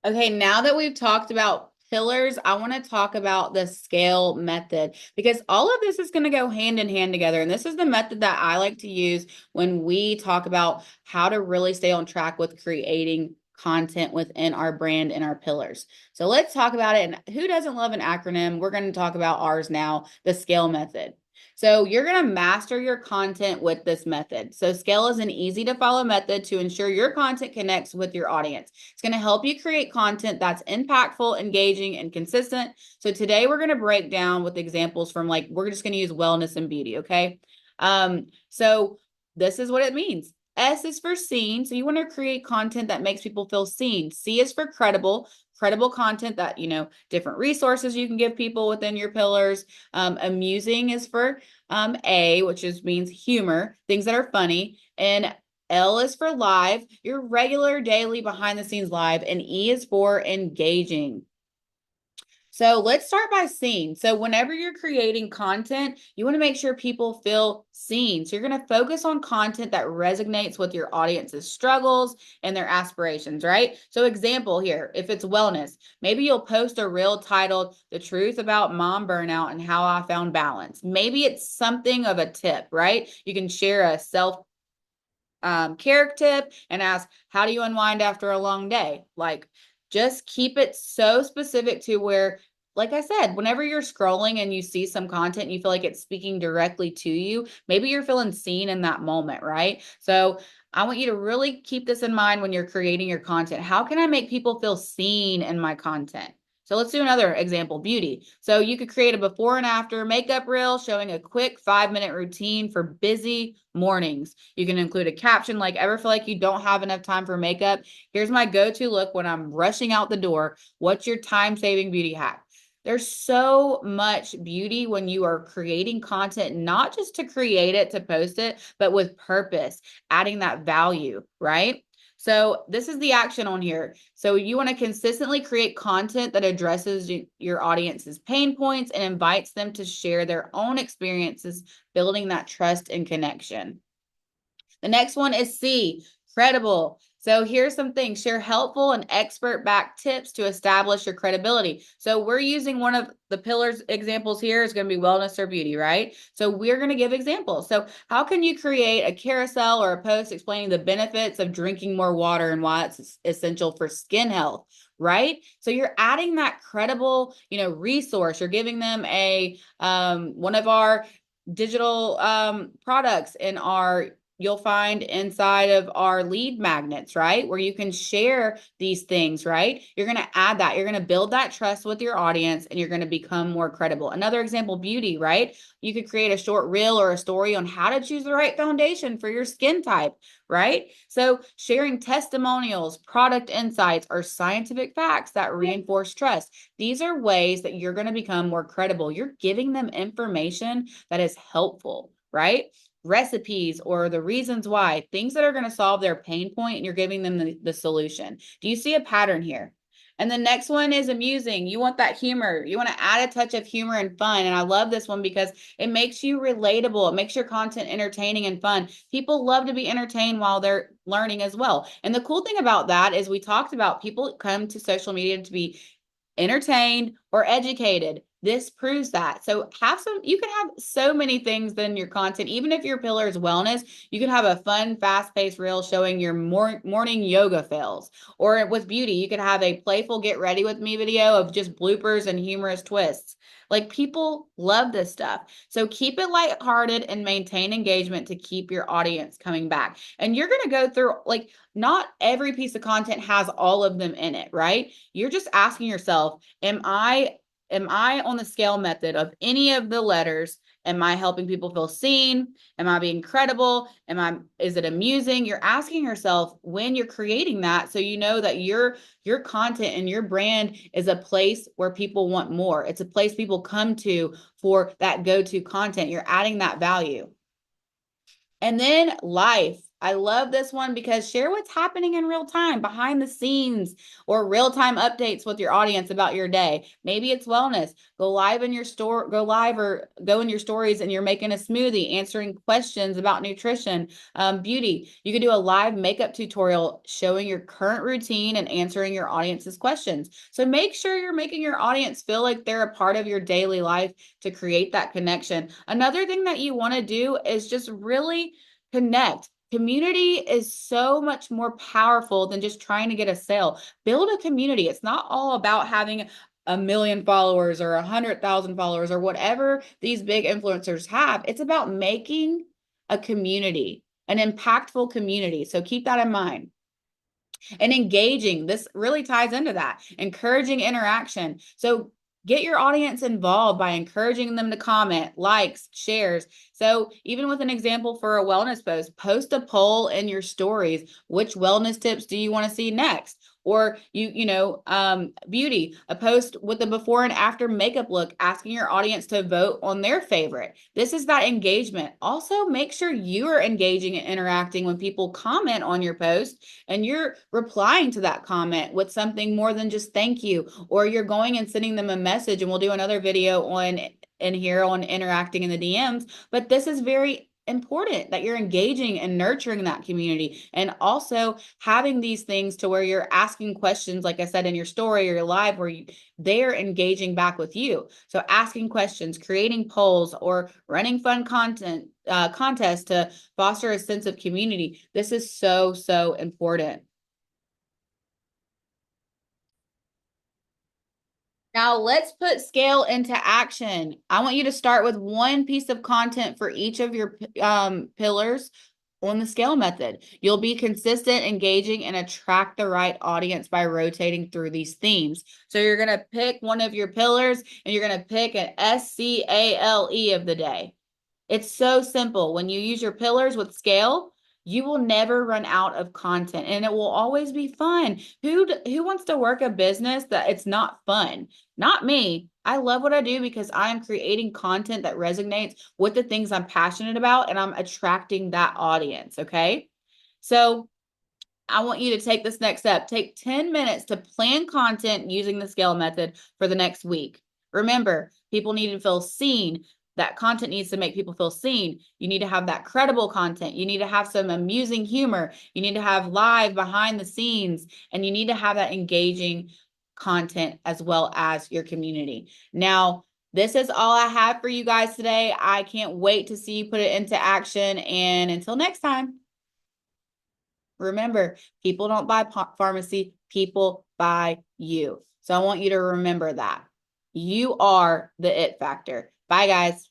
Okay, now that we've talked about pillars, I want to talk about the scale method because all of this is going to go hand in hand together. And this is the method that I like to use when we talk about how to really stay on track with creating content within our brand and our pillars. So let's talk about it. And who doesn't love an acronym? We're going to talk about ours now, the scale method. So you're going to master your content with this method. So scale is an easy to follow method to ensure your content connects with your audience. It's going to help you create content that's impactful, engaging, and consistent. So today we're going to break down with examples from like, we're just going to use wellness and beauty. Okay. So this is what it means. S is for seen. So you want to create content that makes people feel seen. C is for credible content that, different resources you can give people within your pillars. Amusing is for A, which is means humor, things that are funny. And L is for live, your regular daily behind the scenes live, and E is for engaging. So let's start by seeing. So whenever you're creating content, you want to make sure people feel seen. So you're going to focus on content that resonates with your audience's struggles and their aspirations, right? So example here, if it's wellness, maybe you'll post a reel titled "The Truth About Mom Burnout and How I Found Balance." Maybe it's something of a tip, right? You can share a self care tip and ask, how do you unwind after a long day? Like, just keep it so specific to where, like I said, whenever you're scrolling and you see some content and you feel like it's speaking directly to you, maybe you're feeling seen in that moment, right? So I want you to really keep this in mind when you're creating your content. How can I make people feel seen in my content? So let's do another example, beauty. So you could create a before and after makeup reel showing a quick 5-minute routine for busy mornings. You can include a caption like, ever feel like you don't have enough time for makeup? Here's my go-to look when I'm rushing out the door. What's your time-saving beauty hack? There's so much beauty when you are creating content, not just to create it, to post it, but with purpose, adding that value, right? So this is the action on here. So you want to consistently create content that addresses your audience's pain points and invites them to share their own experiences, building that trust and connection. The next one is C, credible. So here's some things. Share helpful and expert-backed tips to establish your credibility. So we're using one of the pillars examples here is going to be wellness or beauty, right? So we're going to give examples. So how can you create a carousel or a post explaining the benefits of drinking more water and why it's essential for skin health? Right? So you're adding that credible, resource. You're giving them a one of our digital products in our you'll find inside of our lead magnets, right? Where you can share these things, right? You're going to add that. You're going to build that trust with your audience and you're going to become more credible. Another example, beauty, right? You could create a short reel or a story on how to choose the right foundation for your skin type, right? So sharing testimonials, product insights, or scientific facts that reinforce trust. These are ways that you're going to become more credible. You're giving them information that is helpful, right? Recipes or the reasons why, things that are going to solve their pain point, and you're giving them the solution. Do you see a pattern here? And the next one is amusing. You want that humor. You want to add a touch of humor and fun. And I love this one because it makes you relatable. It makes your content entertaining and fun. People love to be entertained while they're learning as well. And the cool thing about that is we talked about people come to social media to be entertained or educated. This proves that. So you can have so many things in your content. Even if your pillar is wellness, you can have a fun, fast-paced reel showing your morning yoga fails. Or with beauty, you could have a playful get ready with me video of just bloopers and humorous twists. Like people love this stuff. So keep it lighthearted and maintain engagement to keep your audience coming back. And you're going to go through like not every piece of content has all of them in it, right? You're just asking yourself, am I on the scale method of any of the letters? Am I helping people feel seen? Am I being credible? Is it amusing? You're asking yourself when you're creating that so you know that your content and your brand is a place where people want more. It's a place people come to for that go-to content. You're adding that value. And then life. I love this one because share what's happening in real time, behind the scenes, or real time updates with your audience about your day. Maybe it's wellness. Go live in your store, go live or go in your stories and you're making a smoothie, answering questions about nutrition, beauty. You could do a live makeup tutorial showing your current routine and answering your audience's questions. So make sure you're making your audience feel like they're a part of your daily life to create that connection. Another thing that you want to do is just really connect. Community is so much more powerful than just trying to get a sale. Build a community. It's not all about having 1 million followers or 100,000 followers or whatever these big influencers have. It's about making a community, an impactful community. So keep that in mind. And engaging, this really ties into that, encouraging interaction. So get your audience involved by encouraging them to comment, likes, shares. So even with an example for a wellness post, post a poll in your stories. Which wellness tips do you want to see next? Or beauty, a post with a before and after makeup look, asking your audience to vote on their favorite. This is that engagement. Also, make sure you are engaging and interacting when people comment on your post and you're replying to that comment with something more than just thank you, or you're going and sending them a message. And we'll do another video on in here on interacting in the DMs. But this is very important that you're engaging and nurturing that community, and also having these things to where you're asking questions, like I said, in your story or your live, where they're engaging back with you. So asking questions, creating polls, or running fun contests to foster a sense of community. This is so, so important. Now let's put scale into action. I want you to start with one piece of content for each of your pillars on the scale method. You'll be consistent, engaging, and attract the right audience by rotating through these themes. So you're going to pick one of your pillars and you're going to pick an SCALE of the day. It's so simple. When you use your pillars with scale, you will never run out of content and it will always be fun. Who wants to work a business that it's not fun? Not me. I love what I do because I am creating content that resonates with the things I'm passionate about and I'm attracting that audience, okay? So I want you to take this next step. Take 10 minutes to plan content using the scale method for the next week. Remember, people need to feel seen. That content needs to make people feel seen. You need to have that credible content. You need to have some amusing humor. You need to have live behind the scenes, and you need to have that engaging content as well as your community. Now, this is all I have for you guys today. I can't wait to see you put it into action. And until next time. Remember, people don't buy pharmacy, people buy you. So I want you to remember that. You are the it factor. Bye, guys.